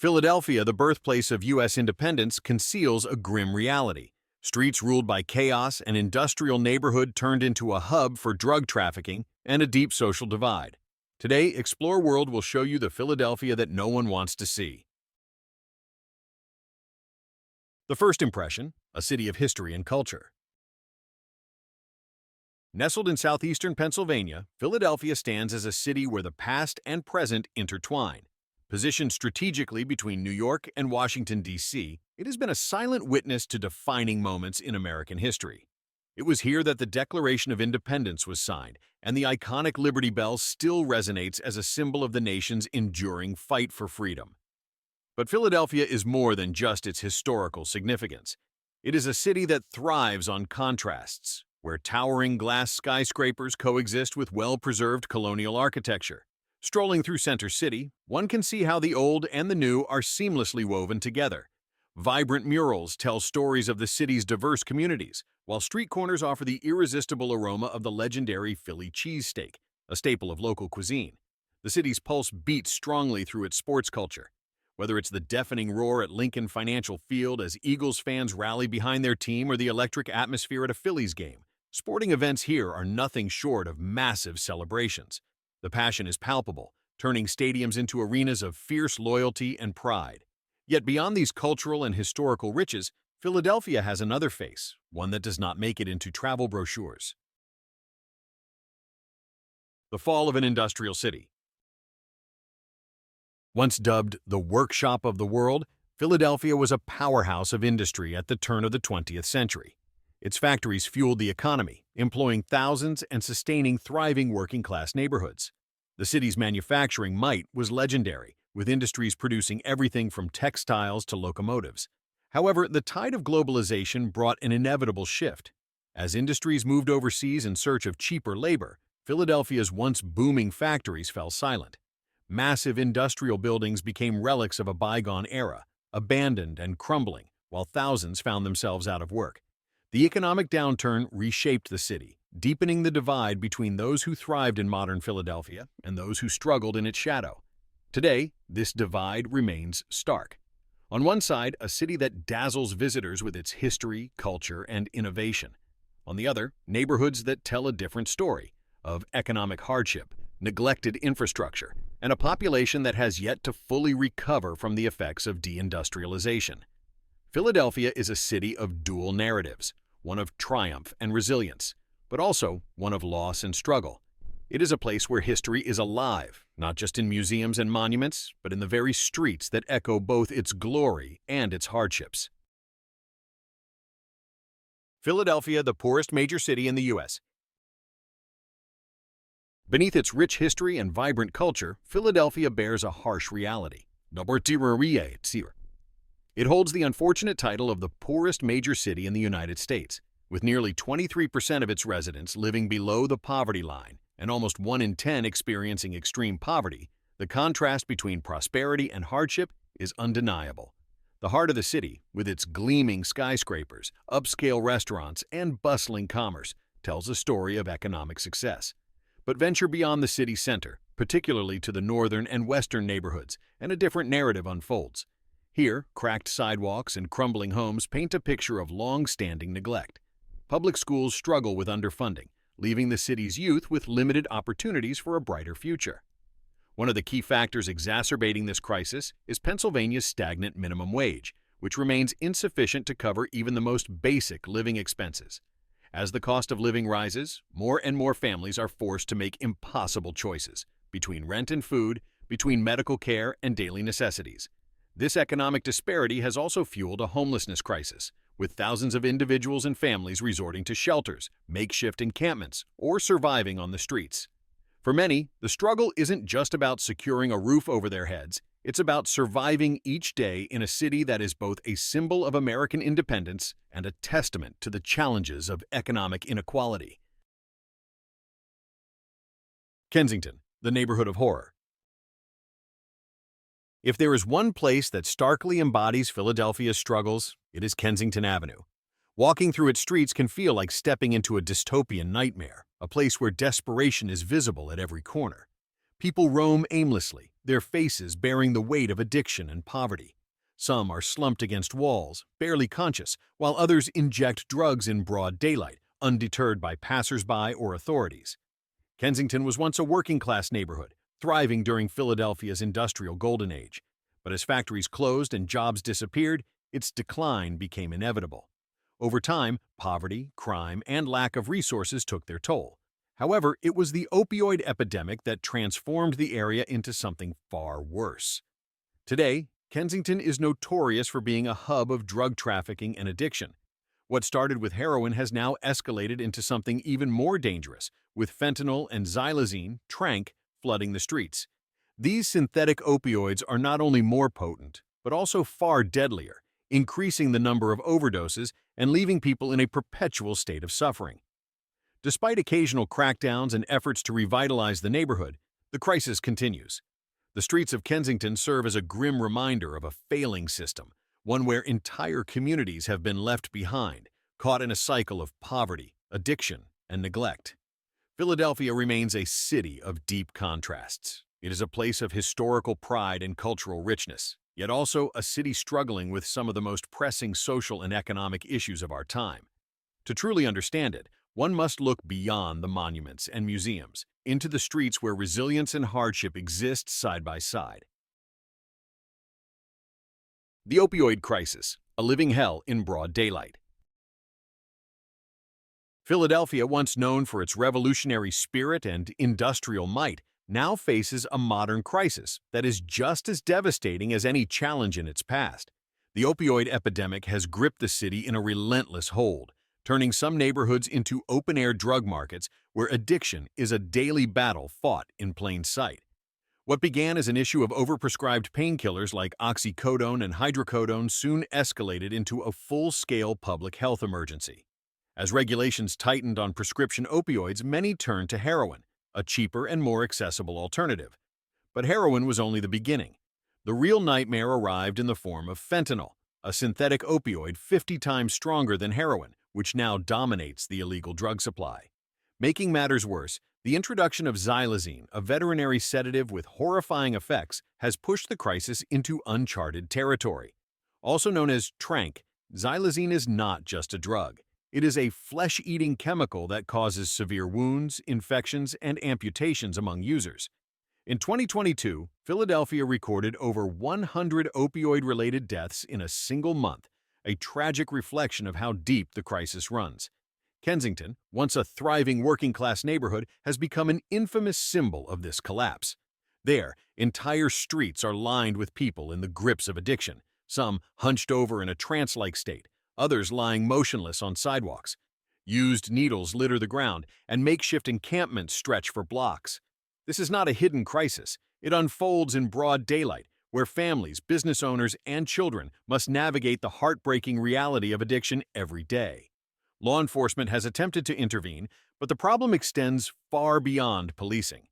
Philadelphia, the birthplace of U.S. independence, conceals a grim reality. Streets ruled by chaos, an industrial neighborhood turned into a hub for drug trafficking, and a deep social divide. Today, Explore World will show you the Philadelphia that no one wants to see. The first impression, a city of history and culture. Nestled in southeastern Pennsylvania, Philadelphia stands as a city where the past and present intertwine. Positioned strategically between New York and Washington, D.C., it has been a silent witness to defining moments in American history. It was here that the Declaration of Independence was signed, and the iconic Liberty Bell still resonates as a symbol of the nation's enduring fight for freedom. But Philadelphia is more than just its historical significance. It is a city that thrives on contrasts, where towering glass skyscrapers coexist with well-preserved colonial architecture. Strolling through Center City, one can see how the old and the new are seamlessly woven together. Vibrant murals tell stories of the city's diverse communities, while street corners offer the irresistible aroma of the legendary Philly cheesesteak, a staple of local cuisine. The city's pulse beats strongly through its sports culture. Whether it's the deafening roar at Lincoln Financial Field as Eagles fans rally behind their team or the electric atmosphere at a Phillies game, sporting events here are nothing short of massive celebrations. The passion is palpable, turning stadiums into arenas of fierce loyalty and pride. Yet beyond these cultural and historical riches, Philadelphia has another face, one that does not make it into travel brochures. The fall of an industrial city. Once dubbed the workshop of the world, Philadelphia was a powerhouse of industry at the turn of the 20th century. Its factories fueled the economy, employing thousands and sustaining thriving working-class neighborhoods. The city's manufacturing might was legendary, with industries producing everything from textiles to locomotives. However, the tide of globalization brought an inevitable shift. As industries moved overseas in search of cheaper labor, Philadelphia's once booming factories fell silent. Massive industrial buildings became relics of a bygone era, abandoned and crumbling, while thousands found themselves out of work. The economic downturn reshaped the city, deepening the divide between those who thrived in modern Philadelphia and those who struggled in its shadow. Today, this divide remains stark. On one side, a city that dazzles visitors with its history, culture, and innovation. On the other, neighborhoods that tell a different story of economic hardship, neglected infrastructure, and a population that has yet to fully recover from the effects of deindustrialization. Philadelphia is a city of dual narratives, one of triumph and resilience, but also one of loss and struggle. It is a place where history is alive, not just in museums and monuments, but in the very streets that echo both its glory and its hardships. Philadelphia, the poorest major city in the U.S. Beneath its rich history and vibrant culture, Philadelphia bears a harsh reality. It holds the unfortunate title of the poorest major city in the United States, with nearly 23% of its residents living below the poverty line and almost 1 in 10 experiencing extreme poverty. The contrast between prosperity and hardship is undeniable. The heart of the city, with its gleaming skyscrapers, upscale restaurants, and bustling commerce, tells a story of economic success. But venture beyond the city center, particularly to the northern and western neighborhoods, and a different narrative unfolds. Here, cracked sidewalks and crumbling homes paint a picture of long-standing neglect. Public schools struggle with underfunding, leaving the city's youth with limited opportunities for a brighter future. One of the key factors exacerbating this crisis is Pennsylvania's stagnant minimum wage, which remains insufficient to cover even the most basic living expenses. As the cost of living rises, more and more families are forced to make impossible choices between rent and food, between medical care and daily necessities. This economic disparity has also fueled a homelessness crisis, with thousands of individuals and families resorting to shelters, makeshift encampments, or surviving on the streets. For many, the struggle isn't just about securing a roof over their heads, it's about surviving each day in a city that is both a symbol of American independence and a testament to the challenges of economic inequality. Kensington, the neighborhood of horror. If there is one place that starkly embodies Philadelphia's struggles, it is Kensington Avenue. Walking through its streets can feel like stepping into a dystopian nightmare, a place where desperation is visible at every corner. People roam aimlessly, their faces bearing the weight of addiction and poverty. Some are slumped against walls, barely conscious, while others inject drugs in broad daylight, undeterred by passers-by or authorities. Kensington was once a working-class neighborhood, thriving during Philadelphia's industrial golden age. But as factories closed and jobs disappeared, its decline became inevitable. Over time, poverty, crime, and lack of resources took their toll. However, it was the opioid epidemic that transformed the area into something far worse. Today, Kensington is notorious for being a hub of drug trafficking and addiction. What started with heroin has now escalated into something even more dangerous, with fentanyl and xylazine, tranq, flooding the streets. These synthetic opioids are not only more potent, but also far deadlier, increasing the number of overdoses and leaving people in a perpetual state of suffering. Despite occasional crackdowns and efforts to revitalize the neighborhood, the crisis continues. The streets of Kensington serve as a grim reminder of a failing system, one where entire communities have been left behind, caught in a cycle of poverty, addiction, and neglect. Philadelphia remains a city of deep contrasts. It is a place of historical pride and cultural richness, yet also a city struggling with some of the most pressing social and economic issues of our time. To truly understand it, one must look beyond the monuments and museums, into the streets where resilience and hardship exist side by side. The opioid crisis, a living hell in broad daylight. Philadelphia, once known for its revolutionary spirit and industrial might, now faces a modern crisis that is just as devastating as any challenge in its past. The opioid epidemic has gripped the city in a relentless hold, turning some neighborhoods into open-air drug markets where addiction is a daily battle fought in plain sight. What began as an issue of overprescribed painkillers like oxycodone and hydrocodone soon escalated into a full-scale public health emergency. As regulations tightened on prescription opioids, many turned to heroin, a cheaper and more accessible alternative. But heroin was only the beginning. The real nightmare arrived in the form of fentanyl, a synthetic opioid 50 times stronger than heroin, which now dominates the illegal drug supply. Making matters worse, the introduction of xylazine, a veterinary sedative with horrifying effects, has pushed the crisis into uncharted territory. Also known as tranq, xylazine is not just a drug. It is a flesh-eating chemical that causes severe wounds, infections, and amputations among users. In 2022, Philadelphia recorded over 100 opioid-related deaths in a single month, a tragic reflection of how deep the crisis runs. Kensington, once a thriving working-class neighborhood, has become an infamous symbol of this collapse. There, entire streets are lined with people in the grips of addiction, some hunched over in a trance-like state, others lying motionless on sidewalks. Used needles litter the ground, and makeshift encampments stretch for blocks. This is not a hidden crisis. It unfolds in broad daylight, where families, business owners, and children must navigate the heartbreaking reality of addiction every day. Law enforcement has attempted to intervene, but the problem extends far beyond policing.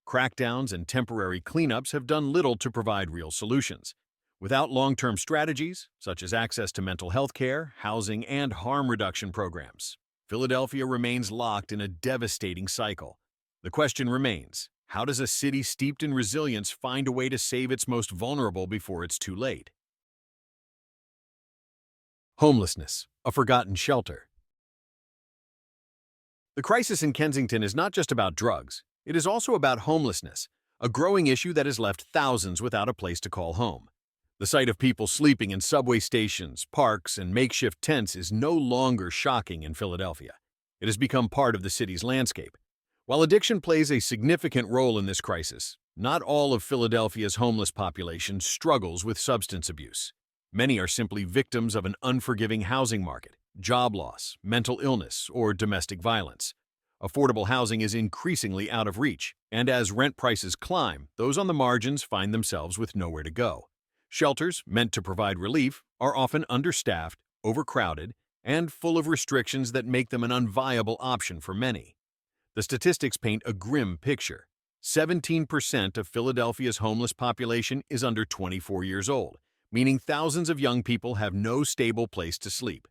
Crackdowns and temporary cleanups have done little to provide real solutions. Without long-term strategies, such as access to mental health care, housing, and harm reduction programs, Philadelphia remains locked in a devastating cycle. The question remains, how does a city steeped in resilience find a way to save its most vulnerable before it's too late? Homelessness, a forgotten shelter. The crisis in Kensington is not just about drugs. It is also about homelessness, a growing issue that has left thousands without a place to call home. The sight of people sleeping in subway stations, parks, and makeshift tents is no longer shocking in Philadelphia. It has become part of the city's landscape. While addiction plays a significant role in this crisis, not all of Philadelphia's homeless population struggles with substance abuse. Many are simply victims of an unforgiving housing market, job loss, mental illness, or domestic violence. Affordable housing is increasingly out of reach, and as rent prices climb, those on the margins find themselves with nowhere to go. Shelters, meant to provide relief, are often understaffed, overcrowded, and full of restrictions that make them an unviable option for many. The statistics paint a grim picture. 17% of Philadelphia's homeless population is under 24 years old, meaning thousands of young people have no stable place to sleep.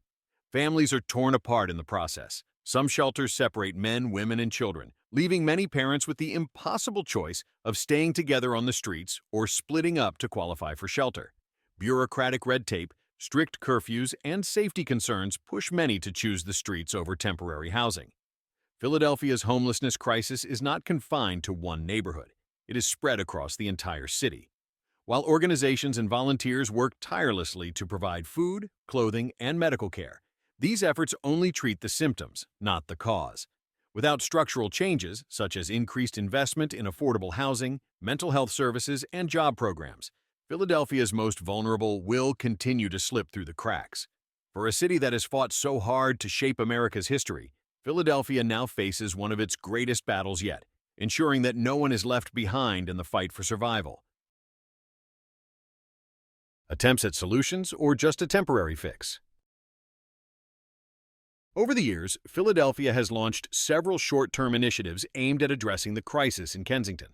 Families are torn apart in the process. Some shelters separate men, women, and children, leaving many parents with the impossible choice of staying together on the streets or splitting up to qualify for shelter. Bureaucratic red tape, strict curfews, and safety concerns push many to choose the streets over temporary housing. Philadelphia's homelessness crisis is not confined to one neighborhood. It is spread across the entire city. While organizations and volunteers work tirelessly to provide food, clothing, and medical care, these efforts only treat the symptoms, not the cause. Without structural changes, such as increased investment in affordable housing, mental health services, and job programs, Philadelphia's most vulnerable will continue to slip through the cracks. For a city that has fought so hard to shape America's history, Philadelphia now faces one of its greatest battles yet, ensuring that no one is left behind in the fight for survival. Attempts at solutions or just a temporary fix? Over the years, Philadelphia has launched several short-term initiatives aimed at addressing the crisis in Kensington.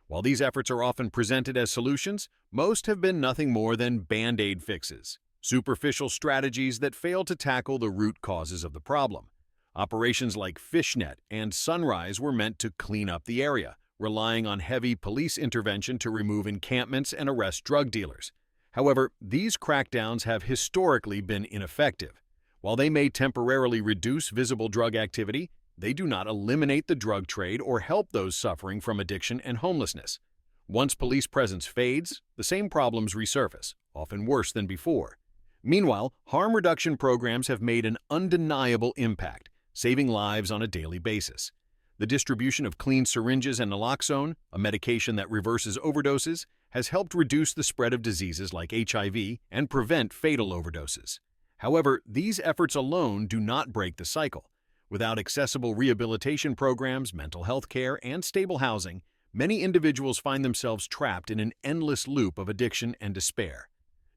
While these efforts are often presented as solutions, most have been nothing more than band-aid fixes, superficial strategies that fail to tackle the root causes of the problem. Operations like Fishnet and Sunrise were meant to clean up the area, relying on heavy police intervention to remove encampments and arrest drug dealers. However, these crackdowns have historically been ineffective. While they may temporarily reduce visible drug activity, they do not eliminate the drug trade or help those suffering from addiction and homelessness. Once police presence fades, the same problems resurface, often worse than before. Meanwhile, harm reduction programs have made an undeniable impact, saving lives on a daily basis. The distribution of clean syringes and naloxone, a medication that reverses overdoses, has helped reduce the spread of diseases like HIV and prevent fatal overdoses. However, these efforts alone do not break the cycle. Without accessible rehabilitation programs, mental health care, and stable housing, many individuals find themselves trapped in an endless loop of addiction and despair.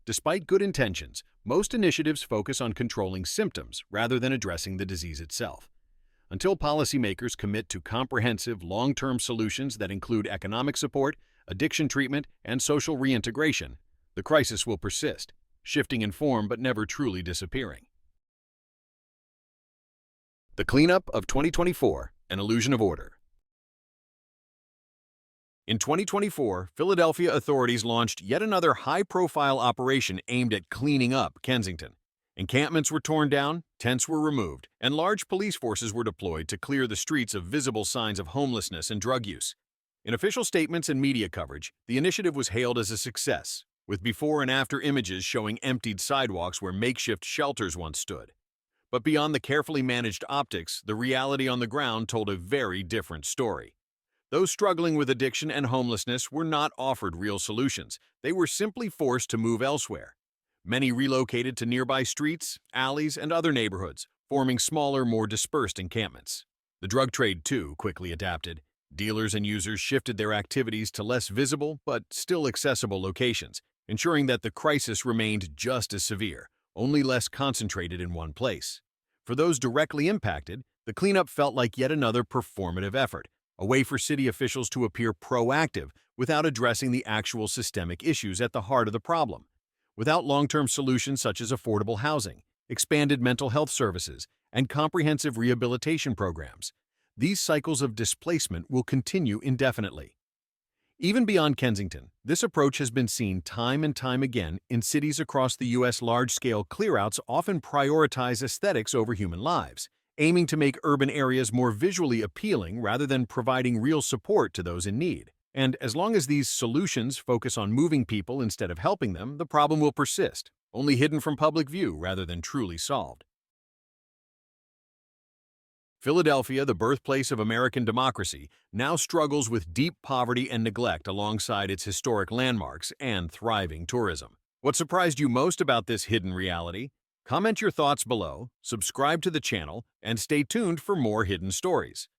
Despite good intentions, most initiatives focus on controlling symptoms rather than addressing the disease itself. Until policymakers commit to comprehensive, long-term solutions that include economic support, addiction treatment, and social reintegration, the crisis will persist, shifting in form but never truly disappearing. The cleanup of 2024, an illusion of order. In 2024, Philadelphia authorities launched yet another high-profile operation aimed at cleaning up Kensington. Encampments were torn down, tents were removed, and large police forces were deployed to clear the streets of visible signs of homelessness and drug use. In official statements and media coverage, the initiative was hailed as a success, with before and after images showing emptied sidewalks where makeshift shelters once stood. But beyond the carefully managed optics, the reality on the ground told a very different story. Those struggling with addiction and homelessness were not offered real solutions. They were simply forced to move elsewhere. Many relocated to nearby streets, alleys, and other neighborhoods, forming smaller, more dispersed encampments. The drug trade, too, quickly adapted. Dealers and users shifted their activities to less visible but still accessible locations, ensuring that the crisis remained just as severe, only less concentrated in one place. For those directly impacted, the cleanup felt like yet another performative effort, a way for city officials to appear proactive without addressing the actual systemic issues at the heart of the problem. Without long-term solutions such as affordable housing, expanded mental health services, and comprehensive rehabilitation programs, these cycles of displacement will continue indefinitely. Even beyond Kensington, this approach has been seen time and time again in cities across the U.S. Large-scale clearouts often prioritize aesthetics over human lives, aiming to make urban areas more visually appealing rather than providing real support to those in need. And as long as these solutions focus on moving people instead of helping them, the problem will persist, only hidden from public view rather than truly solved. Philadelphia, the birthplace of American democracy, now struggles with deep poverty and neglect alongside its historic landmarks and thriving tourism. What surprised you most about this hidden reality? Comment your thoughts below, subscribe to the channel, and stay tuned for more hidden stories.